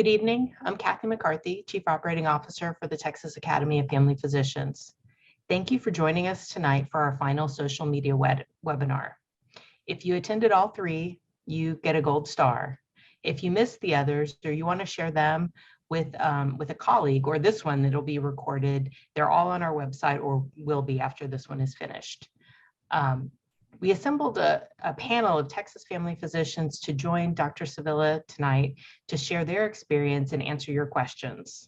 Good evening. I'm Kathy McCarthy, Chief Operating Officer for the Texas Academy of Family Physicians. Thank you for joining us tonight for our final social media webinar. If you attended all three, you get a gold star. If you missed the others or you want to share them with a colleague, or this one that'll be recorded, they're all on our website or will be after this one is finished. We assembled a panel of Texas family physicians to join Dr. Sevilla tonight to share their experience and answer your questions.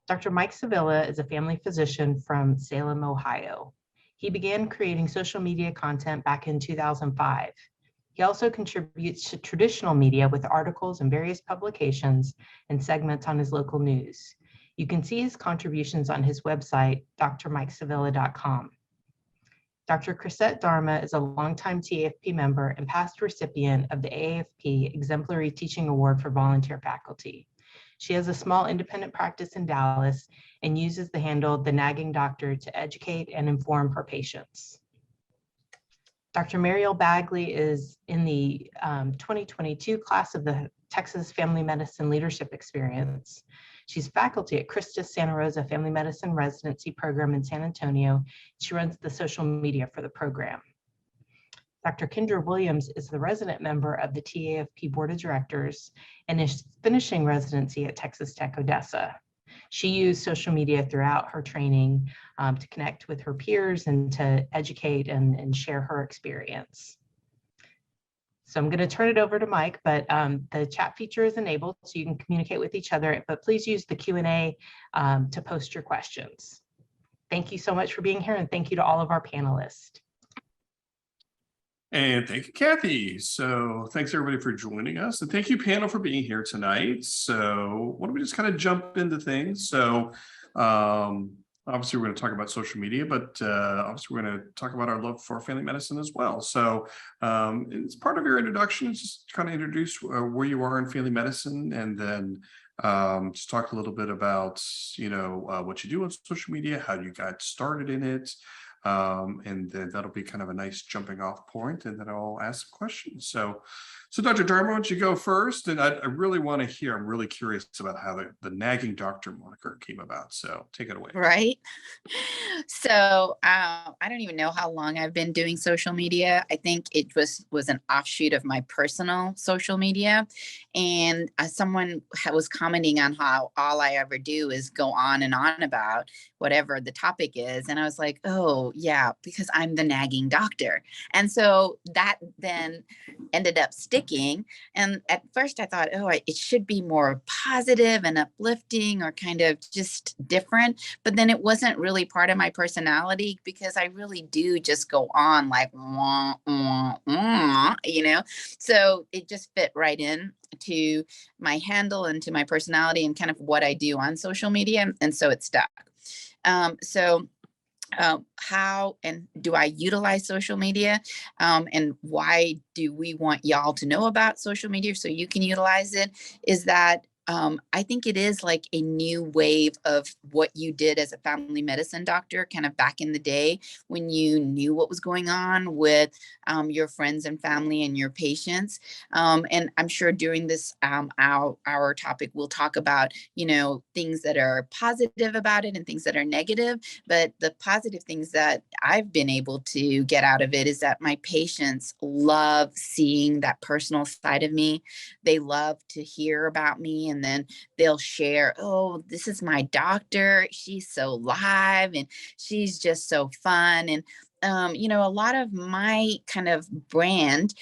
Dr. Mike Sevilla is a family physician from Salem, Ohio. He began creating social media content back in 2005. He also contributes to traditional media with articles in various publications and segments on his local news. You can see his contributions on his website, drmikesevilla.com. Dr. Chrisette Dharma is a longtime TAFP member and past recipient of the AAFP Exemplary Teaching Award for volunteer faculty. She has a small independent practice in Dallas and uses the handle The Nagging Doctor to educate and inform her patients. Dr. Mariel Bagley is in the 2022 class of the Texas Family Medicine Leadership Experience. She's faculty at Christus Santa Rosa Family Medicine Residency Program in San Antonio. She runs the social media for the program. Dr. Kendra Williams is the resident member of the TAFP Board of Directors and is finishing residency at Texas Tech Odessa. She used social media throughout her training to connect with her peers and to educate and share her experience. So I'm going to turn it over to Mike, but the chat feature is enabled so you can communicate with each other, but please use the Q&A to post your questions. Thank you so much for being here, and thank you to all of our panelists. And thank you, Kathy. So thanks everybody for joining us, and thank you panel for being here tonight. So why don't we just kind of jump into things? So obviously we're going to talk about social media, but obviously we're going to talk about our love for family medicine as well. So as part of your introduction, just kind of introduce where you are in family medicine, and then just talk a little bit about, what you do on social media, how you got started in it. And then that'll be kind of a nice jumping off point, and then I'll ask some questions. So Dr. Dharma, why don't you go first? And I really want to hear, I'm really curious about how the Nagging Doctor moniker came about. So take it away. Right. So I don't even know how long I've been doing social media. I think it was an offshoot of my personal social media. And someone was commenting on how all I ever do is go on and on about whatever the topic is. And I was like, oh, yeah, because I'm the Nagging Doctor. And so that then ended up sticking. And at first I thought, oh, it should be more positive and uplifting or kind of just different. But then it wasn't really part of my personality, because I really do just go on like, wah, wah, wah, So it just fit right in to my handle and to my personality and kind of what I do on social media. And so it stuck. How and do I utilize social media, and why do we want y'all to know about social media so you can utilize it, is that I think it is like a new wave of what you did as a family medicine doctor kind of back in the day, when you knew what was going on with your friends and family and your patients. And I'm sure during this our topic, we'll talk about, things that are positive about it and things that are negative. But the positive things that I've been able to get out of it is that my patients love seeing that personal side of me. They love to hear about me. And then they'll share, oh, this is my doctor. She's so live and she's just so fun. And, a lot of my kind of brand,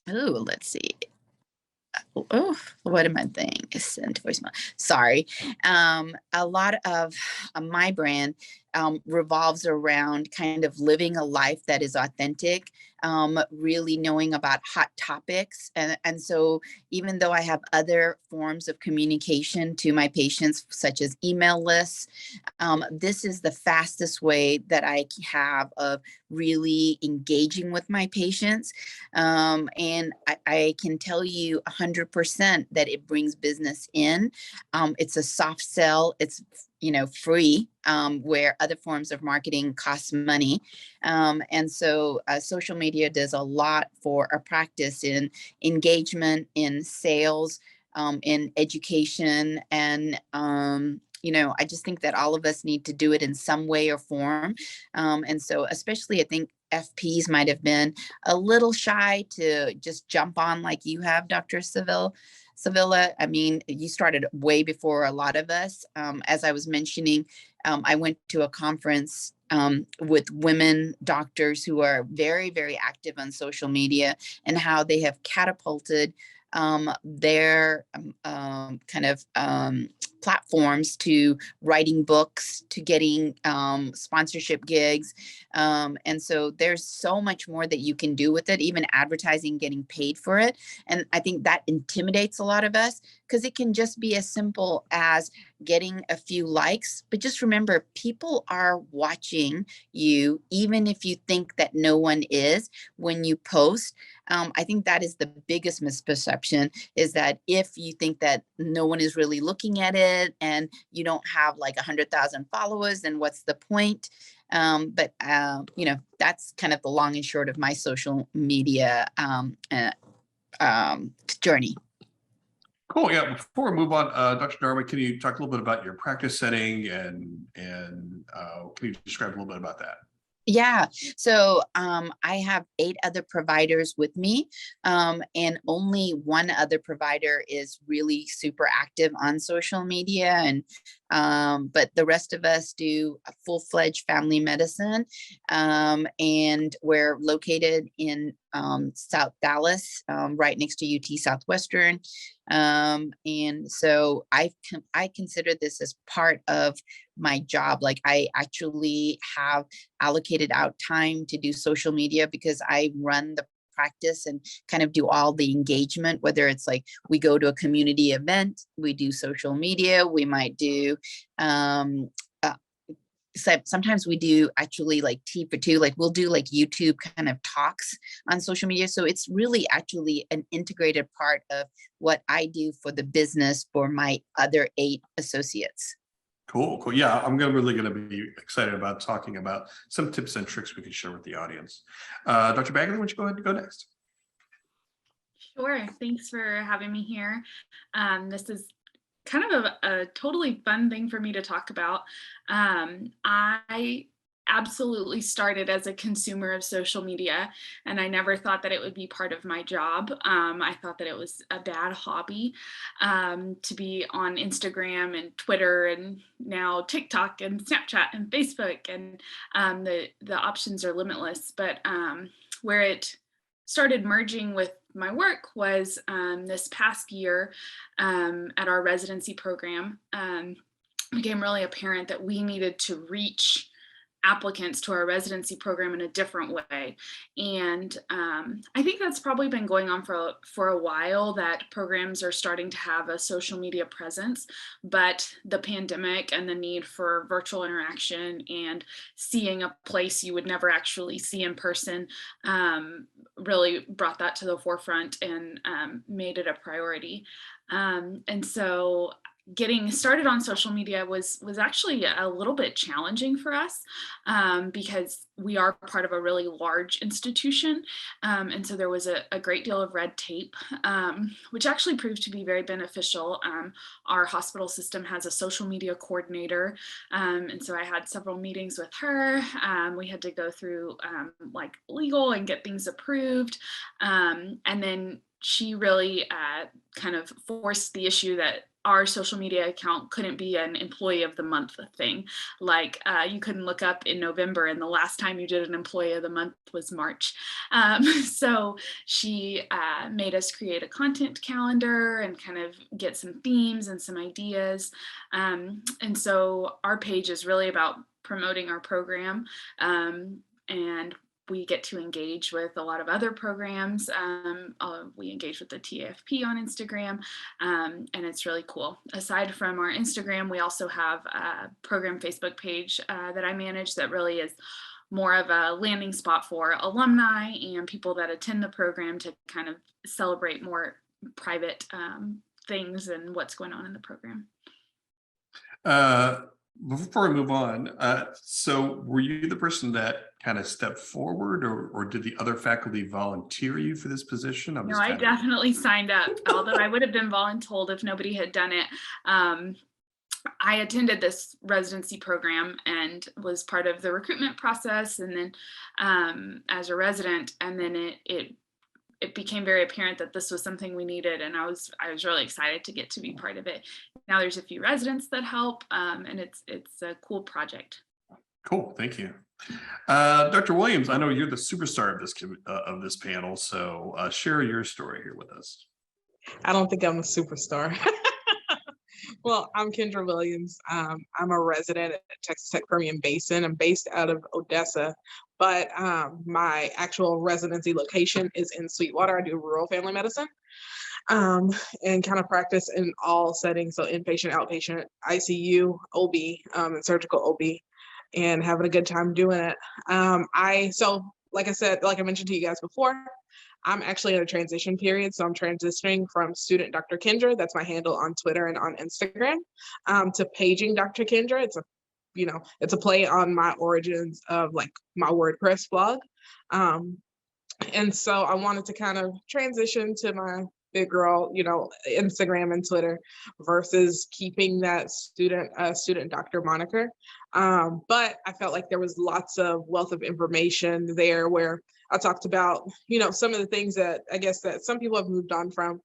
let's see. Oh, what am I saying? Send voicemail. Sorry. A lot of my brand revolves around kind of living a life that is authentic, really knowing about hot topics. And so even though I have other forms of communication to my patients, such as email lists, this is the fastest way that I have of really engaging with my patients. And I can tell you 100% that it brings business in. It's a soft sell. It's free, where other forms of marketing cost money. And so social media does a lot for our practice in engagement, in sales, in education. And, I just think that all of us need to do it in some way or form. And so especially I think FPs might have been a little shy to just jump on like you have, Dr. Sevilla. I mean, you started way before a lot of us. As I was mentioning, I went to a conference with women doctors who are very, very active on social media, and how they have catapulted their kind of platforms to writing books, to getting sponsorship gigs. And so there's so much more that you can do with it, even advertising, getting paid for it. And I think that intimidates a lot of us, because it can just be as simple as getting a few likes. But just remember, people are watching you, even if you think that no one is when you post. I think that is the biggest misperception, is that if you think that no one is really looking at it and you don't have like 100,000 followers, then what's the point? But that's kind of the long and short of my social media journey. Cool. Yeah. Before we move on, Dr. Darwin, can you talk a little bit about your practice setting, and can you describe a little bit about that? Yeah. So I have 8 other providers with me, and only one other provider is really super active on social media. And but the rest of us do a full-fledged family medicine, and we're located in South Dallas, right next to UT Southwestern. And so I consider this as part of my job. Like, I actually have allocated out time to do social media, because I run the practice and kind of do all the engagement, whether it's like we go to a community event, we do social media, we might do so sometimes we do actually like T for two, like we'll do like YouTube kind of talks on social media. So it's really actually an integrated part of what I do for the business for my other 8 associates. Cool. Yeah, I'm really going to be excited about talking about some tips and tricks we can share with the audience. Dr. Bagley, why don't you go ahead and go next? Sure. Thanks for having me here. This is kind of a totally fun thing for me to talk about. I absolutely started as a consumer of social media, and I never thought that it would be part of my job. I thought that it was a bad hobby to be on Instagram and Twitter, and now TikTok and Snapchat and Facebook, and the options are limitless. But where it started merging with my work was this past year at our residency program. Became really apparent that we needed to reach applicants to our residency program in a different way. And I think that's probably been going on for a while, that programs are starting to have a social media presence, but the pandemic and the need for virtual interaction and seeing a place you would never actually see in person really brought that to the forefront and made it a priority. And so getting started on social media was actually a little bit challenging for us because we are part of a really large institution. And so there was a great deal of red tape, which actually proved to be very beneficial. Our hospital system has a social media coordinator. And so I had several meetings with her. We had to go through like legal and get things approved. And then she really kind of forced the issue that our social media account couldn't be an employee of the month thing. Like you couldn't look up in November and the last time you did an employee of the month was March. So she made us create a content calendar and kind of get some themes and some ideas. And so our page is really about promoting our program, and we get to engage with a lot of other programs. We engage with the TAFP on Instagram, and it's really cool. Aside from our Instagram, we also have a program Facebook page that I manage that really is more of a landing spot for alumni and people that attend the program to kind of celebrate more private things and what's going on in the program. before we move on, so were you the person that kind of stepped forward, or did the other faculty volunteer you for this position? I'm No, just I kind of. definitely signed up, although I would have been voluntold if nobody had done it. I attended this residency program and was part of the recruitment process, and then as a resident, and then it became very apparent that this was something we needed, and I was really excited to get to be part of it. Now there's a few residents that help, and it's a cool project. Cool, thank you. Dr. Williams, I know you're the superstar of this panel, so share your story here with us. I don't think I'm a superstar. Well, I'm Kendra Williams. I'm a resident at Texas Tech Permian Basin. I'm based out of Odessa, but my actual residency location is in Sweetwater. I do rural family medicine and kind of practice in all settings. So inpatient, outpatient, ICU, OB, and surgical OB, and having a good time doing it. Like I said, like I mentioned to you guys before, I'm actually in a transition period. So I'm transitioning from student Dr. Kendra, that's my handle on Twitter and on Instagram, to paging Dr. Kendra. It's a play on my origins of like my WordPress blog. And so I wanted to kind of transition to my big girl, Instagram and Twitter versus keeping that student Dr. Moniker. But I felt like there was lots of wealth of information there where I talked about, some of the things that I guess that some people have moved on from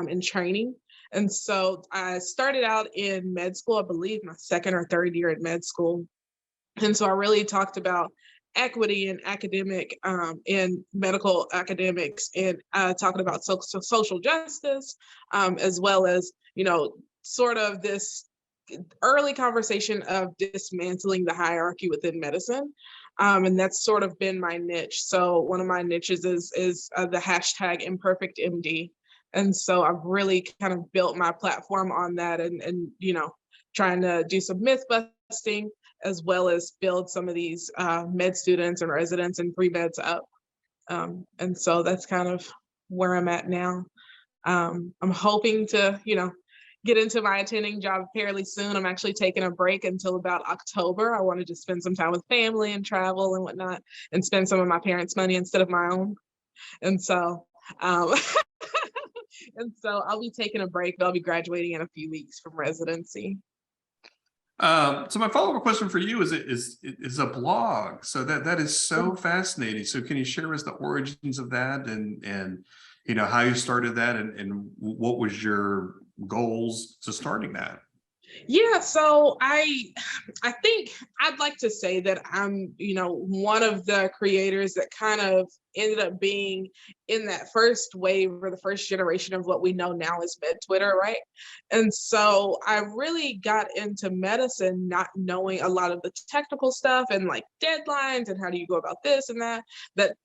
in training. And so I started out in med school, I believe my second or third year at med school. And so I really talked about equity in academic, in medical academics, and talking about social justice, as well as, sort of this early conversation of dismantling the hierarchy within medicine. And that's sort of been my niche. So one of my niches is the hashtag #ImperfectMD. And so I've really kind of built my platform on that and trying to do some myth busting, as well as build some of these med students and residents and pre-meds up. And so that's kind of where I'm at now. I'm hoping to, get into my attending job fairly soon. I'm actually taking a break until about October. I wanted to spend some time with family and travel and whatnot, and spend some of my parents' money instead of my own. And so, I'll be taking a break, but I'll be graduating in a few weeks from residency. So my follow-up question for you is a blog. So that is so fascinating. So can you share with us the origins of that and how you started that and what was your goals to starting that? Yeah, so I think I'd like to say that I'm, one of the creators that kind of ended up being in that first wave or the first generation of what we know now as med Twitter, right? And so I really got into medicine not knowing a lot of the technical stuff and like deadlines and how do you go about this and that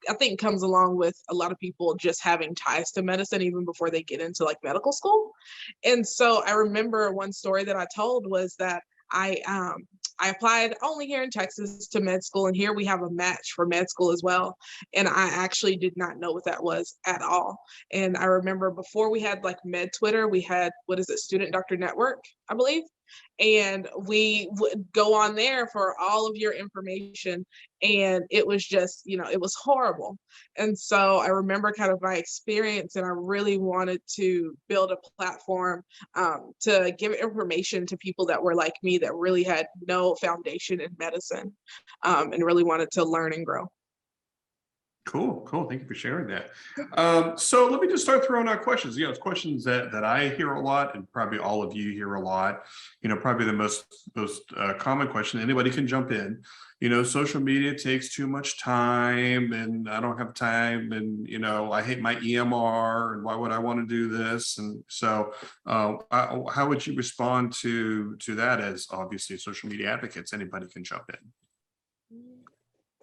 I think comes along with a lot of people just having ties to medicine even before they get into like medical school. And so I remember one story that I told was that I applied only here in Texas to med school, and here we have a match for med school as well. And I actually did not know what that was at all. And I remember before we had like med Twitter, we had, Student Doctor Network, I believe. And we would go on there for all of your information. And it was just, it was horrible. And so I remember kind of my experience, and I really wanted to build a platform to give information to people that were like me, that really had no foundation in medicine, and really wanted to learn and grow. Cool. Thank you for sharing that. So let me just start throwing out questions. It's questions that I hear a lot, and probably all of you hear a lot. Probably the most common question. Anybody can jump in. Social media takes too much time, and I don't have time, and I hate my EMR, and why would I want to do this? And so, how would you respond to that? As obviously social media advocates, anybody can jump in.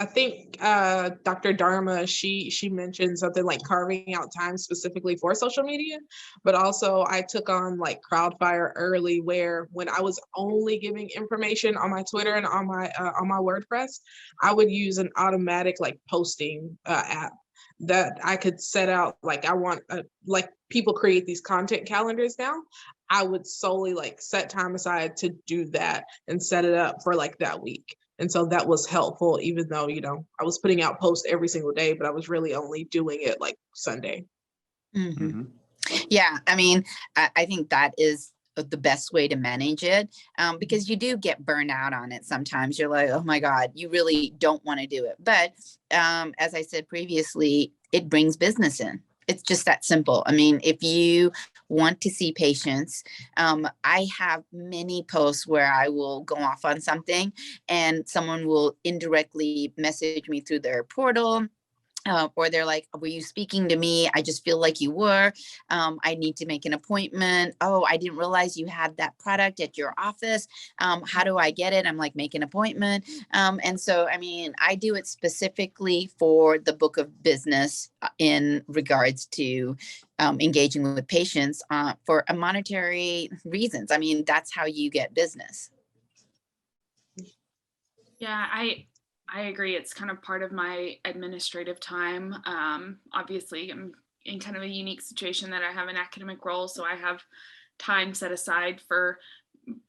I think Dr. Dharma, she mentioned something like carving out time specifically for social media, but also I took on like Crowdfire early, where when I was only giving information on my Twitter and on my WordPress, I would use an automatic like posting app that I could set out, like I want, like people create these content calendars now. I would solely like set time aside to do that and set it up for like that week. And so that was helpful, even though, you know, I was putting out posts every single day, but I was really only doing it like Sunday. Mhm. Yeah, I mean, I think that is the best way to manage it, because you do get burned out on it sometimes. You're like, oh my God, you really don't want to do it. But as I said previously, it brings business in. It's just that simple. I mean, if you want to see patients, I have many posts where I will go off on something and someone will indirectly message me through their portal. Or they're like, were you speaking to me? I just feel like you were. I need to make an appointment. Oh, I didn't realize you had that product at your office. How do I get it? I'm like, make an appointment. And so, I mean, I do it specifically for the book of business in regards to engaging with patients for a monetary reasons. I mean, that's how you get business. Yeah, I agree. It's kind of part of my administrative time. Obviously, I'm in kind of a unique situation that I have an academic role, so I have time set aside for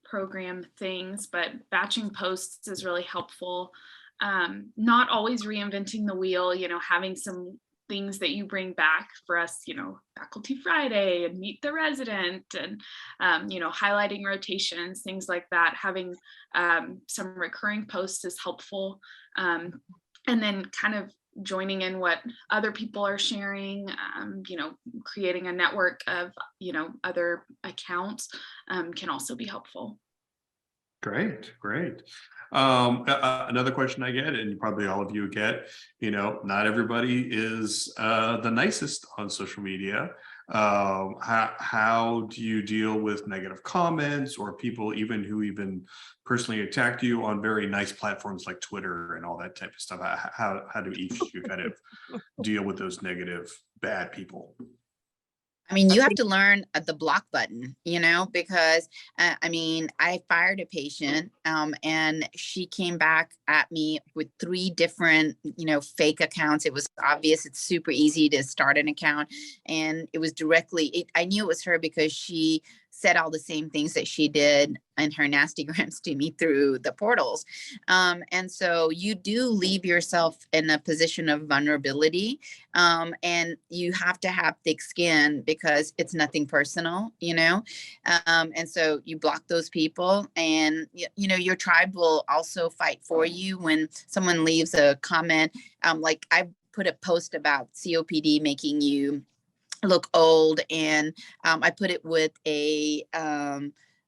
program things, but batching posts is really helpful. Not always reinventing the wheel, you know, having some things that you bring back for us, you know, Faculty Friday and Meet the Resident and, you know, highlighting rotations, things like that. Having some recurring posts is helpful. And then kind of joining in what other people are sharing, you know, creating a network of, you know, other accounts can also be helpful. Great. Another question I get, and probably all of you get, you know, not everybody is the nicest on social media. How do you deal with negative comments or people even who even personally attacked you on very nice platforms like Twitter and all that type of stuff? How do each of you kind of deal with those negative, bad people? I mean, you have to learn the block button, you know, because I mean, I fired a patient and she came back at me with 3 different, you know, fake accounts. It was obvious. It's super easy to start an account. And it was directly, I knew it was her because she said all the same things that she did in her nasty grams to me through the portals. And so you do leave yourself in a position of vulnerability. And you have to have thick skin because it's nothing personal, you know? And so you block those people and, you know, your tribe will also fight for you when someone leaves a comment. Like I put a post about COPD making you look old, and I put it with a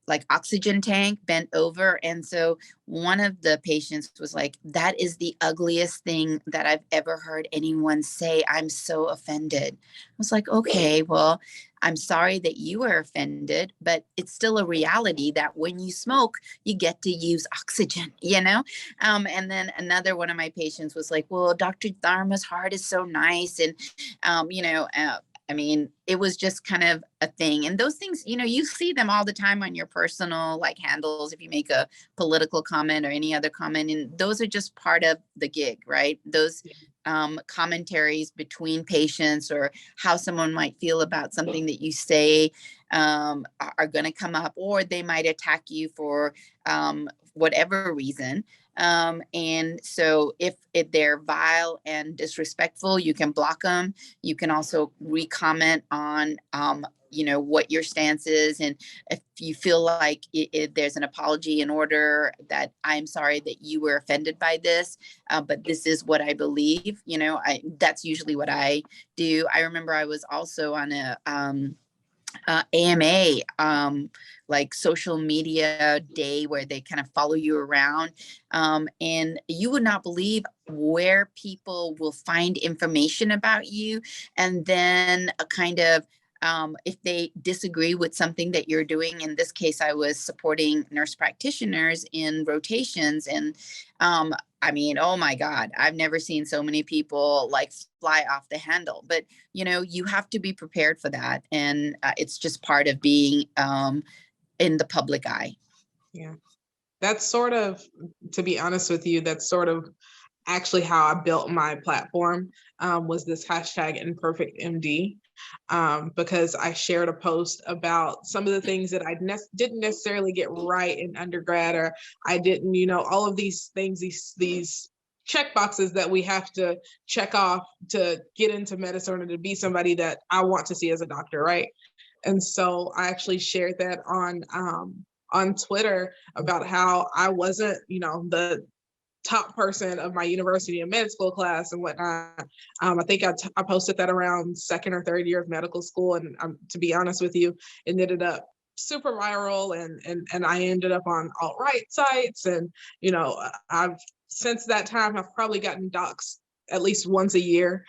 like oxygen tank bent over. And so one of the patients was like, that is the ugliest thing that I've ever heard anyone say. I'm so offended. I was like, okay, well, I'm sorry that you were offended, but it's still a reality that when you smoke, you get to use oxygen, you know? And then another one of my patients was like, well, Dr. Dharma's heart is so nice. And, you know, I mean, it was just kind of a thing. And those things, you know, you see them all the time on your personal like handles if you make a political comment or any other comment. And those are just part of the gig, right? Those commentaries between patients or how someone might feel about something that you say are going to come up, or they might attack you for whatever reason. And so if they're vile and disrespectful, you can block them. You can also re-comment on, you know, what your stance is. And if you feel like there's an apology in order, that I'm sorry that you were offended by this, but this is what I believe, you know, that's usually what I do. I remember I was also on a, AMA, like social media day where they kind of follow you around. And you would not believe where people will find information about you. And then a kind of, if they disagree with something that you're doing, in this case, I was supporting nurse practitioners in rotations. And I mean, oh my God, I've never seen so many people like fly off the handle. But, you know, you have to be prepared for that. And it's just part of being in the public eye. Yeah. That's sort of, to be honest with you, that's sort of actually how I built my platform, was this hashtag #ImperfectMD, because I shared a post about some of the things that I didn't necessarily get right in undergrad, or I didn't, all of these things, these check boxes that we have to check off to get into medicine or to be somebody that I want to see as a doctor, right? And so I actually shared that on Twitter about how I wasn't, the top person of my university and med school class and whatnot. I think I posted that around second or third year of medical school, and to be honest with you, it ended up super viral, and I ended up on alt-right sites, and I've since that time I've probably gotten doxxed at least once a year,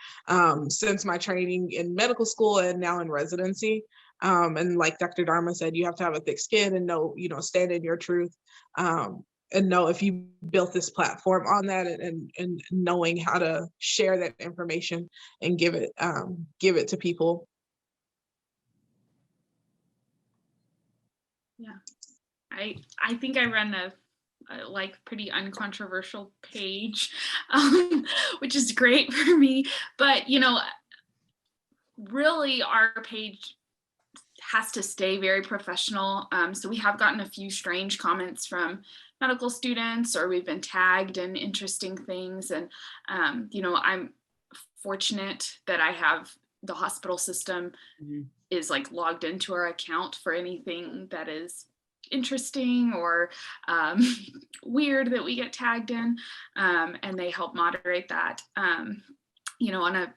since my training in medical school and now in residency. And like Dr. Dharma said, you have to have a thick skin and know, stand in your truth. And know if you built this platform on that, and knowing how to share that information and give it to people. Yeah, I think I run a like pretty uncontroversial page, which is great for me. But really our page has to stay very professional. So we have gotten a few strange comments from medical students, or we've been tagged in interesting things. And, I'm fortunate that I have the hospital system is like logged into our account for anything that is interesting or weird that we get tagged in. And they help moderate that. On a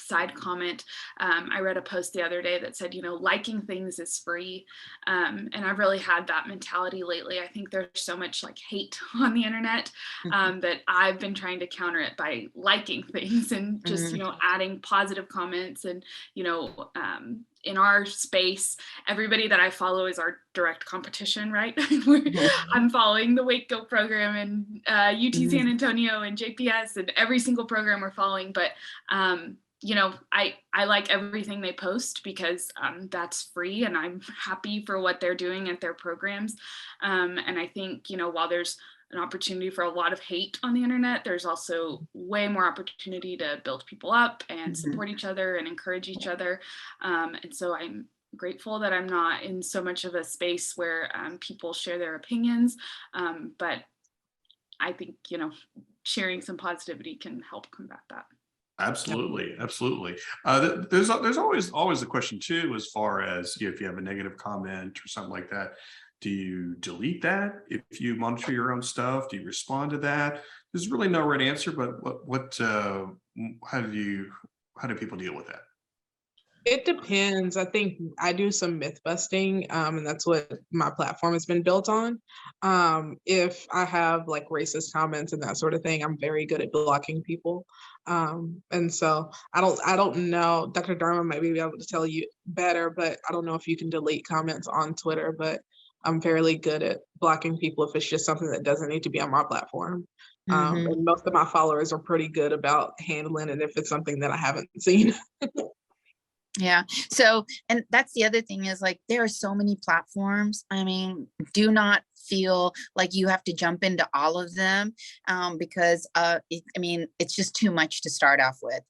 side comment, I read a post the other day that said, liking things is free. And I've really had that mentality lately. I think there's so much like hate on the internet, that I've been trying to counter it by liking things and just, adding positive comments. And, in our space, everybody that I follow is our direct competition, right? I'm following the Waco program and UT San Antonio and JPS and every single program we're following. But I like everything they post because that's free, and I'm happy for what they're doing at their programs. And I think, while there's an opportunity for a lot of hate on the internet, there's also way more opportunity to build people up and support each other and encourage each other. And so I'm grateful that I'm not in so much of a space where people share their opinions. But I think, sharing some positivity can help combat that. Absolutely. There's always the question too, as far as if you have a negative comment or something like that, do you delete that if you monitor your own stuff? Do you respond to that? There's really no right answer, but how do people deal with that? It depends. I think I do some myth busting, and that's what my platform has been built on. If I have like racist comments and that sort of thing, I'm very good at blocking people. And so I don't know, Dr. Dharma might be able to tell you better, but I don't know if you can delete comments on Twitter, but I'm fairly good at blocking people if it's just something that doesn't need to be on my platform. And most of my followers are pretty good about handling it if it's something that I haven't seen. Yeah. So, and that's the other thing is like, there are so many platforms. I mean, do not feel like you have to jump into all of them, because it's just too much to start off with,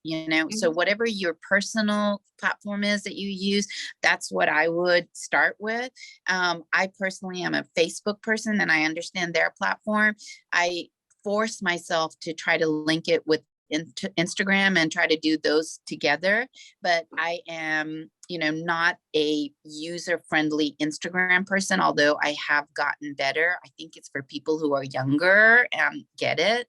So whatever your personal platform is that you use, that's what I would start with. I personally am a Facebook person, and I understand their platform. I force myself to try to link it with Instagram and try to do those together, but I am not a user-friendly Instagram person, although I have gotten better. I think it's for people who are younger and get it.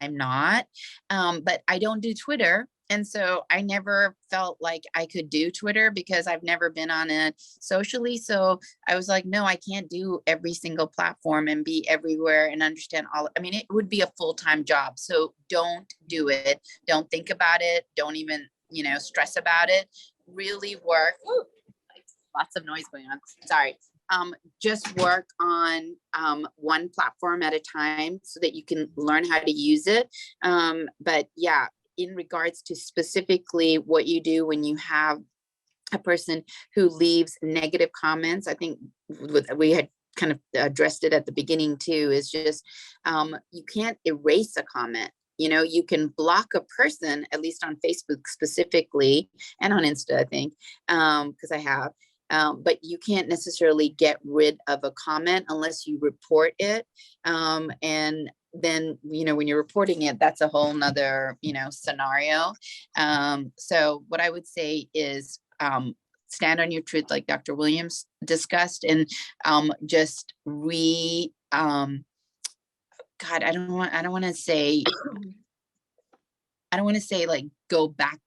I'm not, but I don't do Twitter. And so I never felt like I could do Twitter because I've never been on it socially. So I was like, no, I can't do every single platform and be everywhere and understand all. I mean, it would be a full-time job. So don't do it. Don't think about it. Don't even, stress about it. Really work. Ooh, lots of noise going on. Sorry. Just work on one platform at a time so that you can learn how to use it. But yeah, in regards to specifically what you do when you have a person who leaves negative comments, I think we had kind of addressed it at the beginning too, is just you can't erase a comment. You know, you can block a person, at least on Facebook specifically, and on Insta, I think, because I have. But you can't necessarily get rid of a comment unless you report it. And then, you know, when you're reporting it, that's a whole nother, you know, scenario. So what I would say is, stand on your truth, like Dr. Williams discussed, and just God, I don't want to say like go back.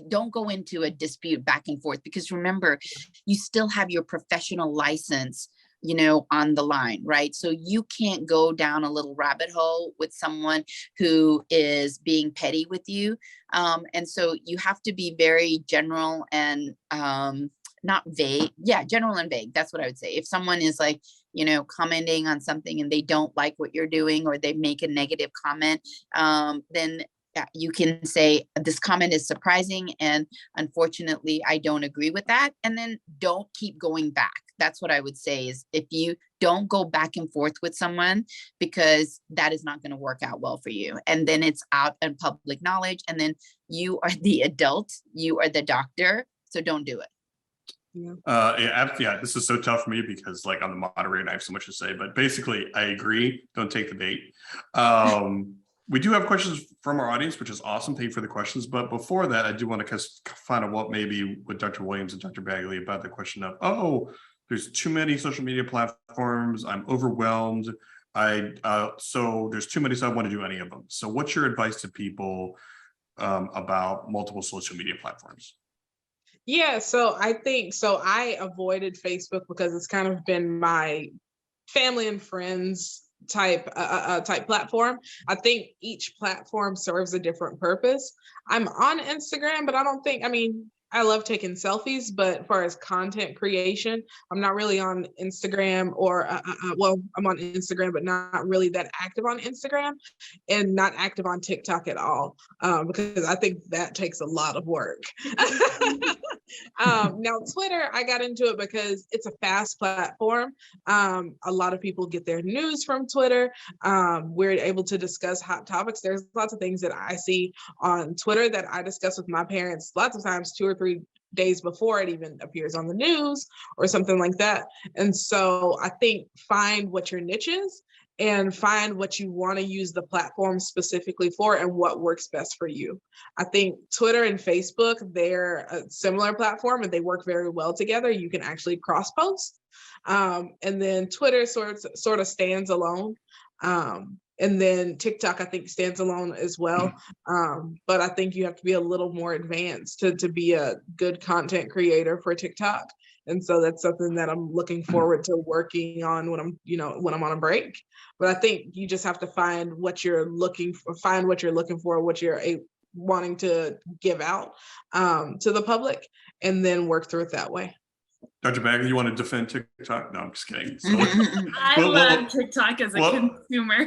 Don't go into a dispute back and forth, because remember, you still have your professional license, you know, on the line, right? So you can't go down a little rabbit hole with someone who is being petty with you. And so you have to be very general and not vague. Yeah, general and vague. That's what I would say. If someone is like, you know, commenting on something and they don't like what you're doing, or they make a negative comment, then you can say, this comment is surprising, and unfortunately I don't agree with that, and then don't keep going back. That's what I would say, is if you don't go back and forth with someone, because that is not going to work out well for you, and then it's out in public knowledge, and then you are the adult, you are the doctor, so don't do it. Yeah, this is so tough for me because, like, I'm the moderator and I have so much to say, but basically I agree. Don't take the bait. We do have questions from our audience, which is awesome. Thank you for the questions. But before that, I do want to find out what maybe with Dr. Williams and Dr. Bagley about the question of, oh, there's too many social media platforms. I'm overwhelmed. So there's too many, so I want to do any of them. So what's your advice to people about multiple social media platforms? Yeah, so I avoided Facebook because it's kind of been my family and friends type platform. I think each platform serves a different purpose. I'm on Instagram, but I love taking selfies, but as far as content creation, I'm not really on Instagram, or I'm on Instagram, but not really that active on Instagram, and not active on TikTok at all, because I think that takes a lot of work. Now Twitter, I got into it because it's a fast platform. A lot of people get their news from Twitter. We're able to discuss hot topics. There's lots of things that I see on Twitter that I discuss with my parents lots of times 2 or 3 days before it even appears on the news or something like that. And so I think find what your niche is and find what you want to use the platform specifically for and what works best for you. I think Twitter and Facebook, they're a similar platform and they work very well together. You can actually cross post. And then Twitter sort of stands alone. And then TikTok, I think, stands alone as well. But I think you have to be a little more advanced to be a good content creator for TikTok. And so that's something that I'm looking forward to working on when I'm on a break. But I think you just have to find what you're looking for, what you're wanting to give out to the public, and then work through it that way. Dr. Bagley, you want to defend TikTok? No, I'm just kidding. So, I love TikTok as a consumer.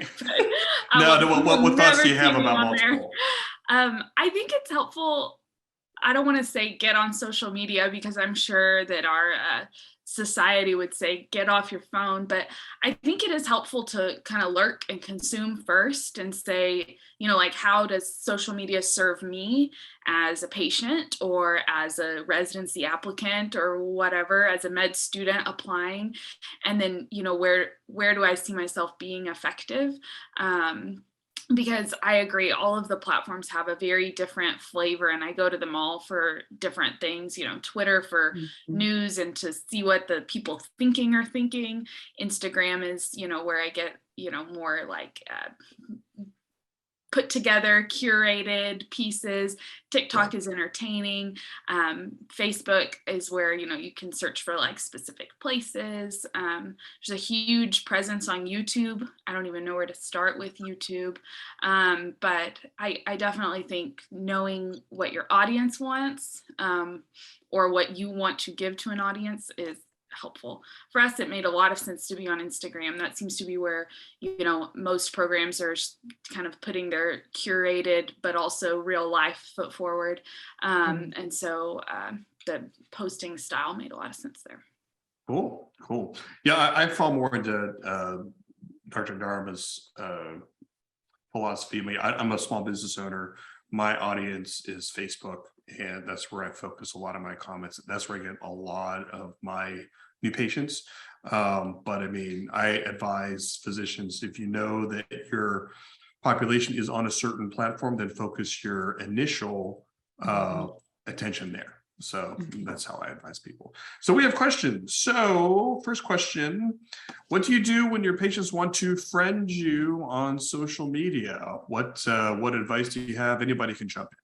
What thoughts do you have about multiple? I think it's helpful. I don't want to say get on social media, because I'm sure that our society would say get off your phone, but I think it is helpful to kind of lurk and consume first and say, like, how does social media serve me as a patient or as a residency applicant or whatever, as a med student applying, and then, where do I see myself being effective? Because I agree, all of the platforms have a very different flavor, and I go to them all for different things. Twitter for news and to see what the people thinking. Instagram is, where I get, more like put together, curated pieces. TikTok is entertaining. Facebook is where, you can search for like specific places. There's a huge presence on YouTube. I don't even know where to start with YouTube. But I definitely think knowing what your audience wants, or what you want to give to an audience, is helpful. For us, it made a lot of sense to be on Instagram. That seems to be where, most programs are kind of putting their curated but also real life foot forward. And so the posting style made a lot of sense there. Cool. Yeah, I fall more into Dr. Dharma's philosophy. I mean, I'm a small business owner. My audience is Facebook, and that's where I focus a lot of my comments. That's where I get a lot of my new patients. But I mean, I advise physicians, if you know that your population is on a certain platform, then focus your initial attention there. So that's how I advise people. So we have questions. So first question, what do you do when your patients want to friend you on social media? What advice do you have? Anybody can jump in.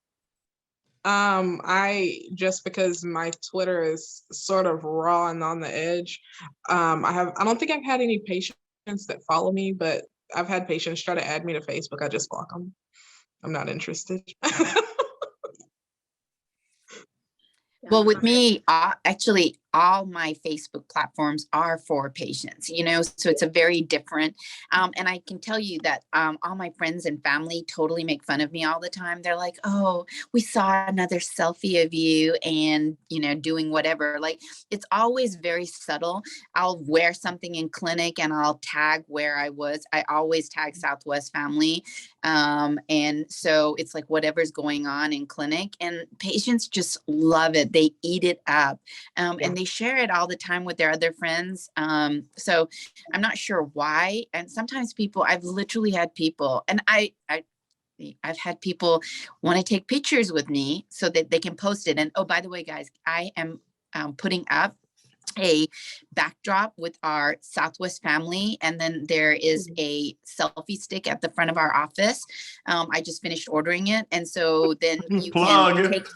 I just because my Twitter is sort of raw and on the edge. I don't think I've had any patients that follow me, but I've had patients try to add me to Facebook. I just block them. I'm not interested. Well, with me, actually, all my Facebook platforms are for patients, you know, so it's a very different. And I can tell you that all my friends and family totally make fun of me all the time. They're like, oh, we saw another selfie of you and, you know, doing whatever. Like, it's always very subtle. I'll wear something in clinic and I'll tag where I was. I always tag Southwest Family. And so it's like whatever's going on in clinic, and patients just love it. They eat it up. And they share it all the time with their other friends. So I'm not sure why. And sometimes people, I've literally had people, and I've had people want to take pictures with me so that they can post it. And oh, by the way, guys, I am putting up a backdrop with our Southwest Family, and then there is a selfie stick at the front of our office. I just finished ordering it, and so then you can take.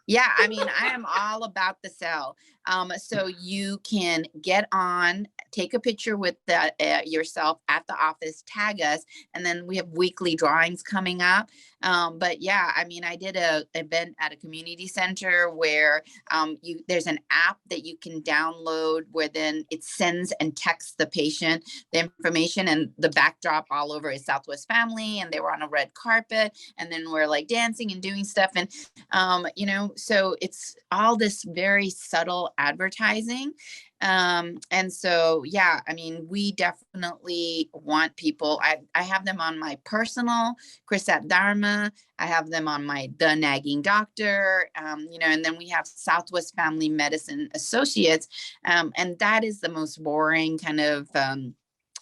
Yeah, I mean, I am all about the sell. So you can get on, take a picture with yourself at the office, tag us, and then we have weekly drawings coming up. But yeah, I mean, I did a event at a community center where there's an app that you can download where then it sends and texts the patient the information, and the backdrop all over is Southwest Family, and they were on a red carpet, and then we're like dancing and doing stuff, and you know, so it's all this very subtle advertising. And so, yeah, I mean, we definitely want people. I have them on my personal, Chrisette Dharma. I have them on my The Nagging Doctor, you know, and then we have Southwest Family Medicine Associates. And that is the most boring kind of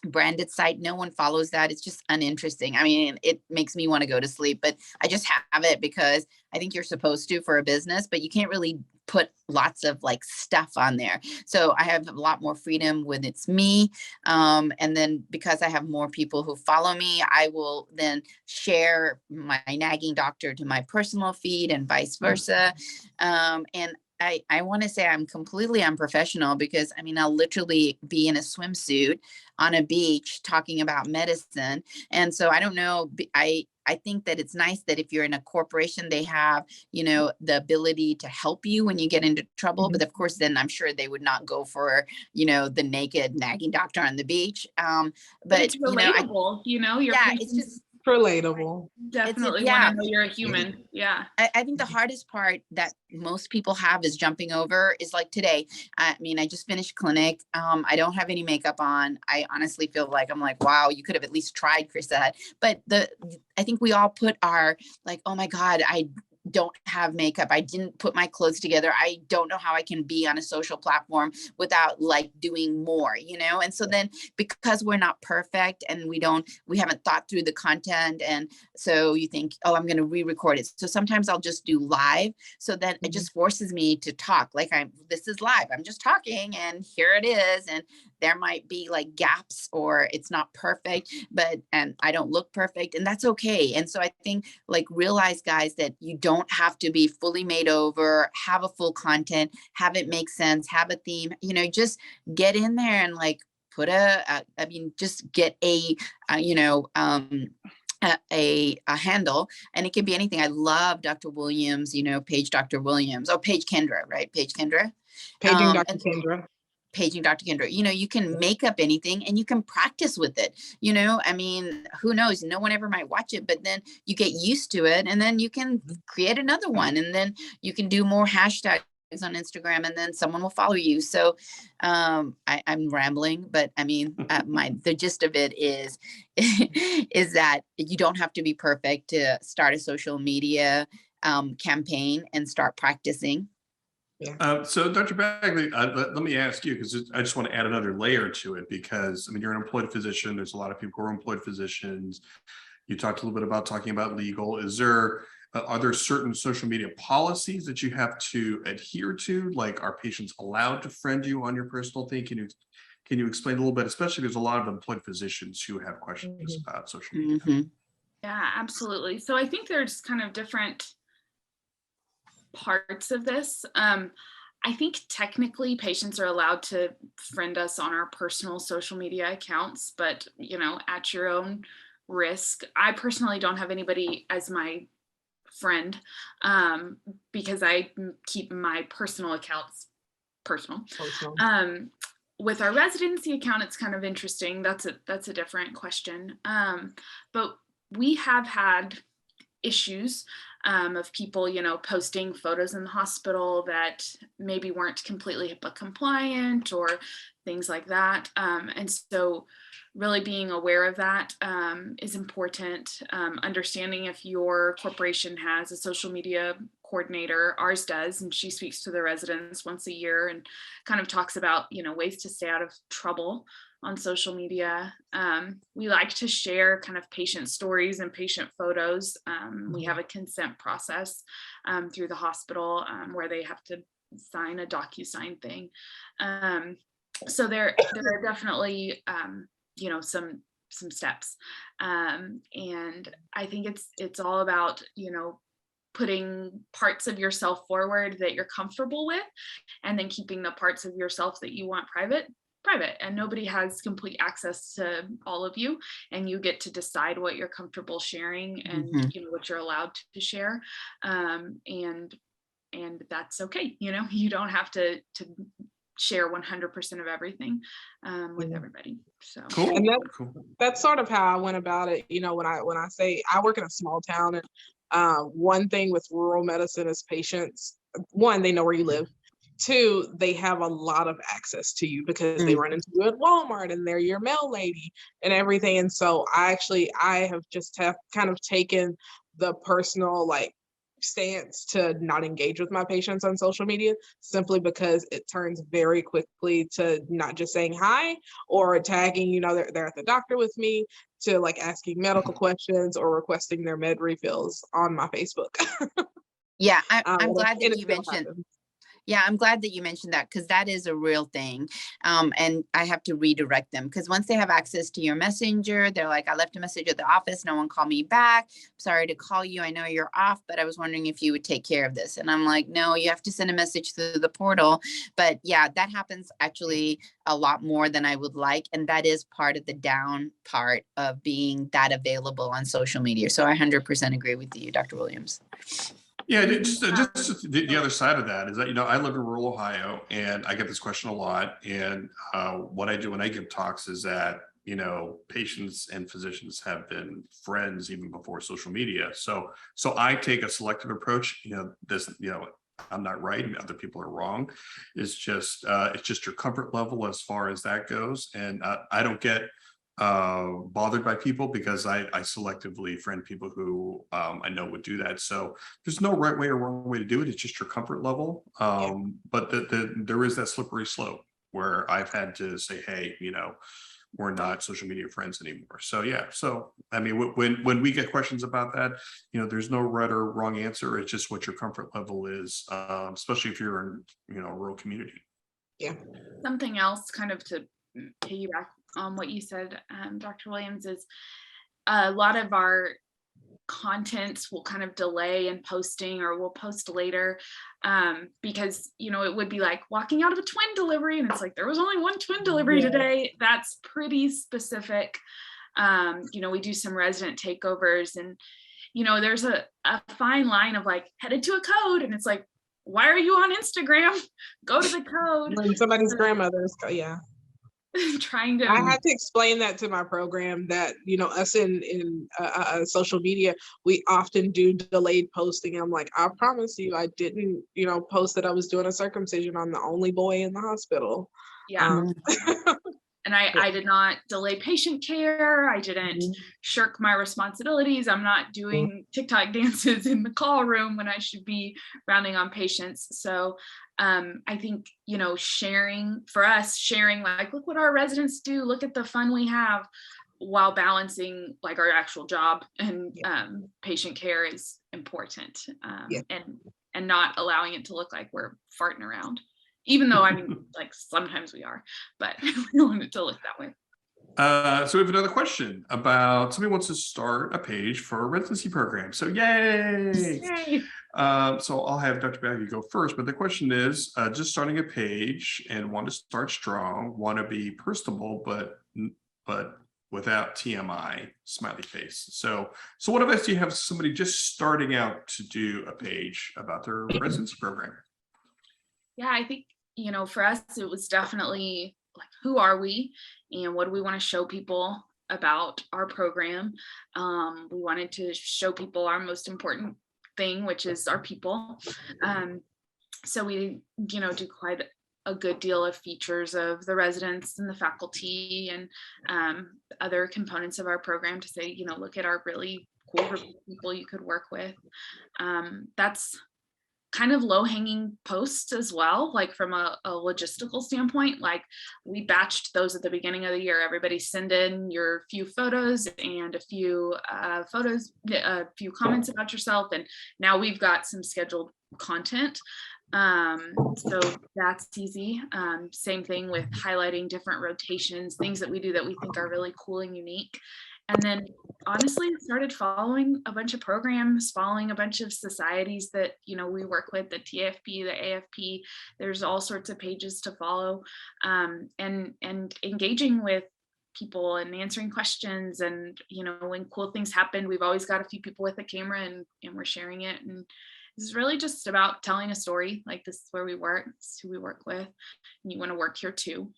branded site. No one follows that. It's just uninteresting. I mean, it makes me want to go to sleep, but I just have it because I think you're supposed to for a business, but you can't really put lots of like stuff on there. So I have a lot more freedom when it's me. And then because I have more people who follow me, I will then share my Nagging Doctor to my personal feed and vice versa. And I want to say I'm completely unprofessional because I mean, I'll literally be in a swimsuit on a beach talking about medicine. And so I don't know, I think that it's nice that if you're in a corporation, they have, you know, the ability to help you when you get into trouble. But of course, then I'm sure they would not go for, you know, the naked Nagging Doctor on the beach. But it's relatable, you know, your it's just relatable. Definitely want to know you're a human. Yeah. I think the hardest part that most people have is jumping over is like today. I mean, I just finished clinic. I don't have any makeup on. I honestly feel like I'm like, wow, you could have at least tried, Chrisette. But I think we all put our like, oh my God, I don't have makeup. I didn't put my clothes together. I don't know how I can be on a social platform without like doing more, you know? And so then because we're not perfect and we haven't thought through the content. And so you think, oh, I'm going to re-record it. So sometimes I'll just do live so that it just forces me to talk. Like this is live. I'm just talking and here it is. And there might be like gaps or it's not perfect, and I don't look perfect, and that's okay. And so I think like realize, guys, that you don't have to be fully made over, have a full content, have it make sense, have a theme, you know, just get in there and like put just get a handle, and it can be anything. I love Dr. Williams, you know, Page Dr. Williams, or Page Kendra, right? Page Kendra. Paging Dr. Kendra. Paging Dr. Kendra, you know, you can make up anything and you can practice with it. You know, I mean, who knows? No one ever might watch it, but then you get used to it and then you can create another one and then you can do more hashtags on Instagram, and then someone will follow you. So I'm rambling, but I mean, the gist of it is, is that you don't have to be perfect to start a social media campaign and start practicing. So Dr. Bagley, let me ask you, because I just want to add another layer to it, because I mean, you're an employed physician. There's a lot of people who are employed physicians. You talked a little bit about talking about legal. Are there certain social media policies that you have to adhere to? Like, are patients allowed to friend you on your personal thing? Can you explain a little bit? Especially there's a lot of employed physicians who have questions about social media. Yeah, absolutely. So I think there's kind of different parts of this. I think technically patients are allowed to friend us on our personal social media accounts, but at your own risk. I personally don't have anybody as my friend because I keep my personal accounts personal. With our residency account, it's kind of interesting. That's a different question. But we have had issues of people, posting photos in the hospital that maybe weren't completely HIPAA compliant or things like that. And so really being aware of that is important. Understanding if your corporation has a social media coordinator, ours does, and she speaks to the residents once a year and kind of talks about, ways to stay out of trouble on social media. We like to share kind of patient stories and patient photos. We have a consent process through the hospital where they have to sign a DocuSign thing. So there are definitely some steps, and I think it's all about putting parts of yourself forward that you're comfortable with, and then keeping the parts of yourself that you want private. And nobody has complete access to all of you, and you get to decide what you're comfortable sharing and what you're allowed to share, and that's okay. You don't have to share 100% of everything with everybody. So cool. And that's sort of how I went about it. When I say I work in a small town, and one thing with rural medicine is patients, one, they know where you live. Two, they have a lot of access to you because they run into you at Walmart and they're your mail lady and everything. And so I have just kind of taken the personal stance to not engage with my patients on social media, simply because it turns very quickly to not just saying hi or tagging, they're at the doctor with me, to asking medical questions or requesting their med refills on my Facebook. Yeah, I'm glad that you mentioned. Yeah, I'm glad that you mentioned that, because that is a real thing. And I have to redirect them, because once they have access to your messenger, they're like, I left a message at the office. No one called me back. Sorry to call you. I know you're off, but I was wondering if you would take care of this. And I'm like, no, you have to send a message through the portal. But yeah, that happens actually a lot more than I would like. And that is part of the down part of being that available on social media. So I 100% agree with you, Dr. Williams. Yeah, just the other side of that is that, I live in rural Ohio, and I get this question a lot. And what I do when I give talks is that, patients and physicians have been friends even before social media. So I take a selective approach. I'm not right, and other people are wrong. It's just your comfort level as far as that goes. And I don't get bothered by people, because I selectively friend people who I know would do that. So there's no right way or wrong way to do it. It's just your comfort level. But there is that slippery slope where I've had to say, hey, we're not social media friends anymore. So yeah. So I mean, when we get questions about that, there's no right or wrong answer. It's just what your comfort level is, especially if you're in a rural community. Yeah. Something else, kind of to piggyback on what you said, Dr. Williams, is a lot of our content will kind of delay in posting, or we'll post later because it would be like walking out of a twin delivery, and it's like there was only one twin delivery today. That's pretty specific. We do some resident takeovers, and there's a fine line of headed to a code, and it's like, why are you on Instagram? Go to the code. When somebody's grandmother's, yeah. trying to. I have to explain that to my program that, us in social media, we often do delayed posting. I'm like, I promise you, I didn't, post that I was doing a circumcision on the only boy in the hospital. Yeah. And I did not delay patient care. I didn't shirk my responsibilities. I'm not doing TikTok dances in the call room when I should be rounding on patients. So I think, sharing like, look what our residents do, look at the fun we have, while balancing like our actual job and patient care is important. And not allowing it to look like we're farting around. Even though, I mean, like sometimes we are, but we don't want it to look that way. So we have another question about somebody wants to start a page for a residency program. So yay! So I'll have Dr. Baggy go first, but the question is just starting a page and want to start strong, want to be personable, but without TMI, smiley face. So what advice do you have to somebody just starting out to do a page about their residency program? Yeah, I think, for us, it was definitely like, who are we and what do we want to show people about our program? We wanted to show people our most important thing, which is our people. So we, do quite a good deal of features of the residents and the faculty and other components of our program to say, look at our really cool group of people you could work with. That's kind of low-hanging posts as well, like from a logistical standpoint. Like, we batched those at the beginning of the year. Everybody send in your few photos and a few comments about yourself, and now we've got some scheduled content. So that's easy. Same thing with highlighting different rotations, things that we do that we think are really cool and unique. And then honestly started following a bunch of programs, following a bunch of societies that, we work with, the TAFP, the AFP. There's all sorts of pages to follow, and engaging with people and answering questions. And, when cool things happen, we've always got a few people with a camera and we're sharing it. And this is really just about telling a story. Like, this is where we work, this is who we work with, and you want to work here too.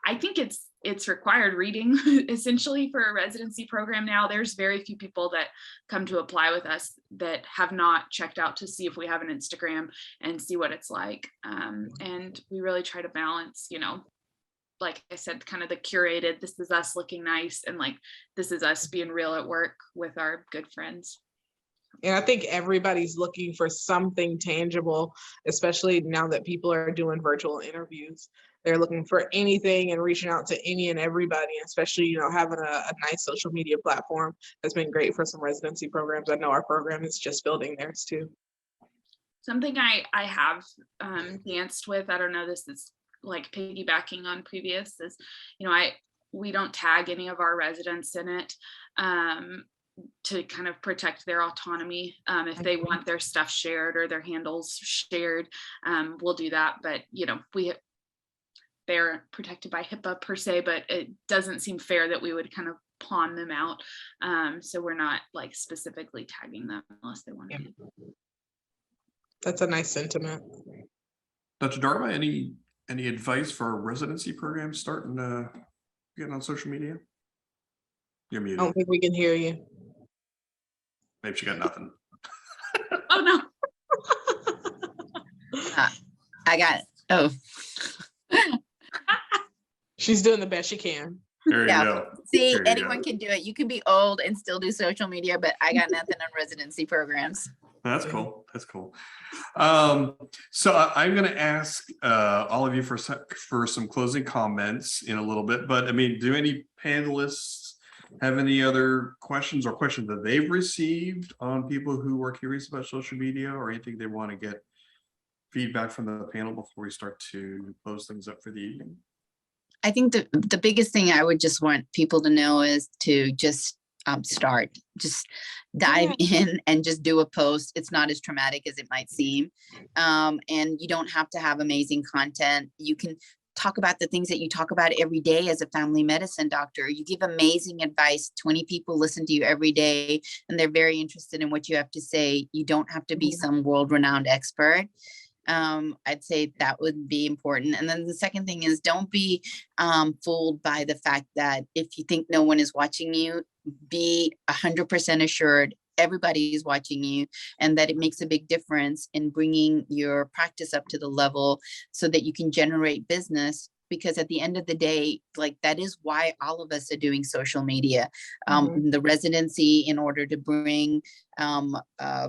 I think it's required reading essentially for a residency program now. There's very few people that come to apply with us that have not checked out to see if we have an Instagram and see what it's like. And we really try to balance, like I said, kind of the curated, this is us looking nice, and like, this is us being real at work with our good friends. And I think everybody's looking for something tangible, especially now that people are doing virtual interviews. They're looking for anything and reaching out to any and everybody, especially, having a nice social media platform has been great for some residency programs. I know our program is just building theirs too. Something I have danced with, I don't know, this is like piggybacking on previous, is, we don't tag any of our residents in it. To kind of protect their autonomy. If they want their stuff shared or their handles shared, we'll do that. But, they're protected by HIPAA per se, but it doesn't seem fair that we would kind of pawn them out. So we're not like specifically tagging them unless they want to be. That's a nice sentiment. Dr. Dharma, any advice for a residency program starting getting on social media? You're muted. I don't think we can hear you. Maybe she got nothing. Oh no. I got it. Oh. She's doing the best she can. There you go. See, There you anyone go. can do it. You can be old and still do social media, but I got nothing on residency programs. That's cool. That's cool. So I'm going to ask all of you for some closing comments in a little bit, but I mean, do any panelists have any other questions that they've received on people who are curious about social media, or anything they want to get feedback from the panel before we start to close things up for the evening? I think the biggest thing I would just want people to know is to just start, just dive in and just do a post. It's not as traumatic as it might seem. And you don't have to have amazing content. You can talk about the things that you talk about every day as a family medicine doctor. You give amazing advice. 20 people listen to you every day, and they're very interested in what you have to say. You don't have to be some world-renowned expert. I'd say that would be important. And then the second thing is, don't be fooled by the fact that if you think no one is watching you, be 100% assured everybody is watching you, and that it makes a big difference in bringing your practice up to the level so that you can generate business. Because at the end of the day, like, that is why all of us are doing social media. The residency, in order to bring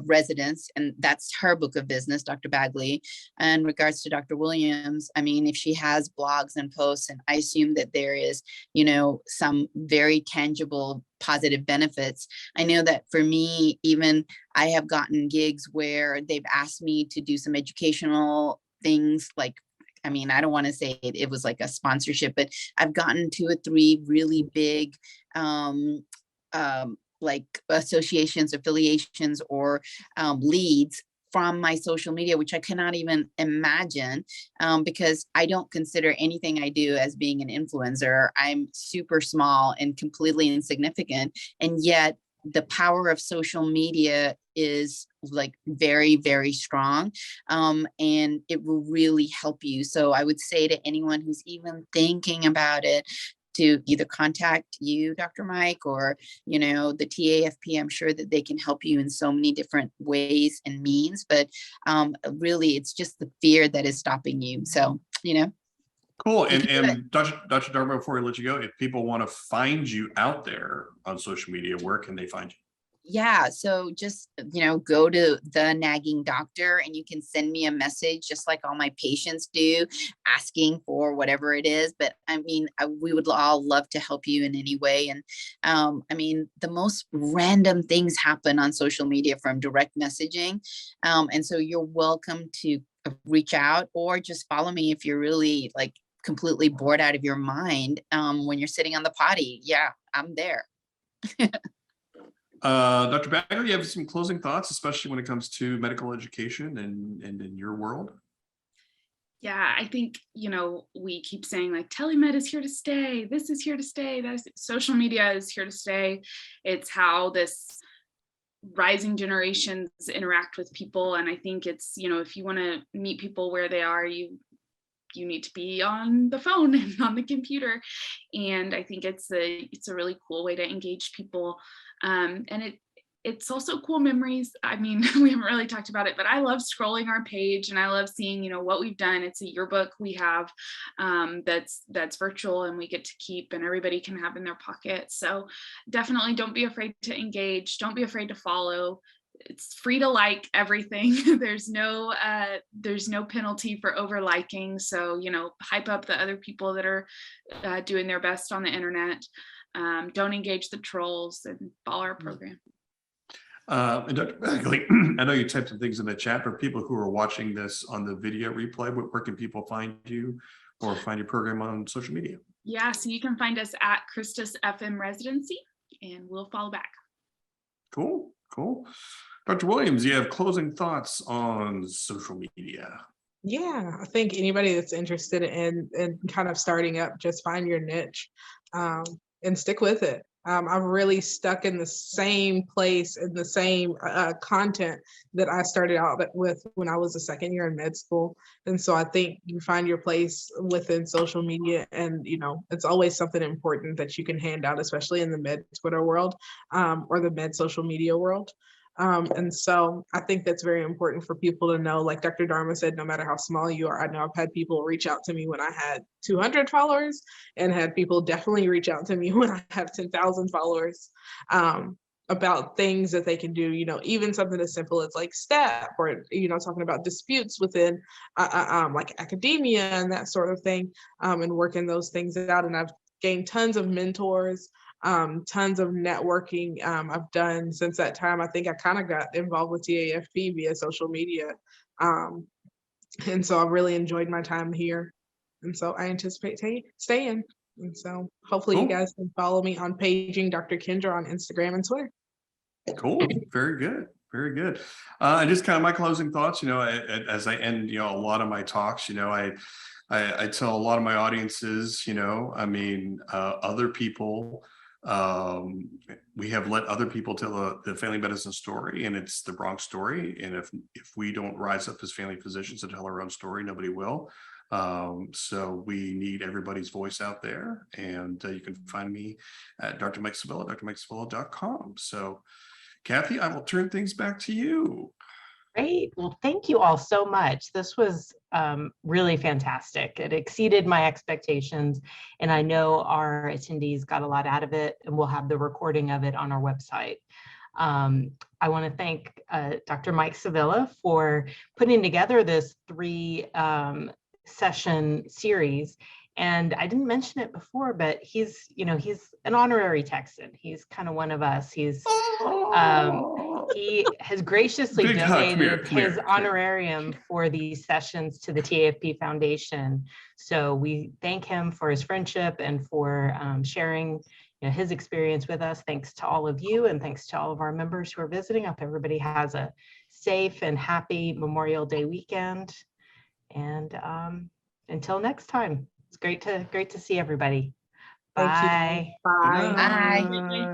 residents, and that's her book of business, Dr. Bagley. And in regards to Dr. Williams, I mean, if she has blogs and posts, and I assume that there is, you know, some very tangible positive benefits. I know that for me, even I have gotten gigs where they've asked me to do some educational things, like, I mean, I don't want to say it was like a sponsorship, but I've gotten 2 or 3 really big like associations, affiliations, or leads from my social media, which I cannot even imagine, because I don't consider anything I do as being an influencer. I'm super small and completely insignificant. And yet the power of social media is like very, very strong, and it will really help you. So I would say to anyone who's even thinking about it, to either contact you, Dr. Mike, or, you know, the TAFP. I'm sure that they can help you in so many different ways and means, but really it's just the fear that is stopping you. So, you know. Cool. And Dr. Darbo, before I let you go, if people want to find you out there on social media, where can they find you? Yeah, so just, you know, go to the Nagging Doctor, and you can send me a message just like all my patients do, asking for whatever it is. But I mean, we would all love to help you in any way. And I mean, the most random things happen on social media, from direct messaging. And so you're welcome to reach out, or just follow me if you're really like completely bored out of your mind when you're sitting on the potty. Yeah, I'm there. Dr. Bagley, you have some closing thoughts, especially when it comes to medical education and in your world? Yeah, I think, you know, we keep saying like telemed is here to stay. This is here to stay. Social media is here to stay. It's how this rising generations interact with people. And I think it's, you know, if you want to meet people where they are, you need to be on the phone and on the computer. And I think it's a really cool way to engage people. And it's also cool memories. I mean, we haven't really talked about it, but I love scrolling our page, and I love seeing, you know, what we've done. It's a yearbook we have that's virtual, and we get to keep, and everybody can have in their pocket. So definitely don't be afraid to engage. Don't be afraid to follow. It's free to like everything. There's no penalty for over liking. So, you know, hype up the other people that are doing their best on the internet. Don't engage the trolls, and follow our program. And Dr. Bagley, I know you typed some things in the chat. For people who are watching this on the video replay, where can people find you or find your program on social media? Yeah, so you can find us at Christus FM Residency, and we'll follow back. Cool. Dr. Williams, you have closing thoughts on social media? Yeah, I think anybody that's interested in kind of starting up, just find your niche and stick with it. I'm really stuck in the same place, in the same content that I started out with when I was a second year in med school. And so I think you find your place within social media, and, you know, it's always something important that you can hand out, especially in the med Twitter world or the med social media world. And so I think that's very important for people to know. Like Dr. Dharma said, no matter how small you are, I know I've had people reach out to me when I had 200 followers, and had people definitely reach out to me when I have 10,000 followers about things that they can do, you know, even something as simple as like STEP, or, you know, talking about disputes within like academia and that sort of thing, and working those things out. And I've gained tons of mentors, tons of networking I've done since that time. I think I kind of got involved with TAFP via social media. And so I've really enjoyed my time here. And so I anticipate staying. And so hopefully you guys can follow me on Paging Dr. Kendra on Instagram and Twitter. Cool. Very good. And just kind of my closing thoughts, you know, as I end, you know, a lot of my talks, you know, I tell a lot of my audiences, you know, I mean, other people We have let other people tell the family medicine story, and it's the Bronx story. And if we don't rise up as family physicians to tell our own story, nobody will. So we need everybody's voice out there. And you can find me at Dr. Mike Sevilla, drmikesevilla.com. So Kathy, I will turn things back to you. Great. Well, thank you all so much. This was really fantastic. It exceeded my expectations, and I know our attendees got a lot out of it, and we'll have the recording of it on our website. I want to thank Dr. Mike Sevilla for putting together this 3-session series. And I didn't mention it before, but he's an honorary Texan. He's kind of one of us. He has graciously Big hug. donated Come here. his honorarium for these sessions to the TAFP Foundation. So we thank him for his friendship and for sharing his experience with us. Thanks to all of you, and thanks to all of our members who are visiting. I hope everybody has a safe and happy Memorial Day weekend. And until next time, it's great to see everybody. Thank you. Bye. Bye. Bye. Bye.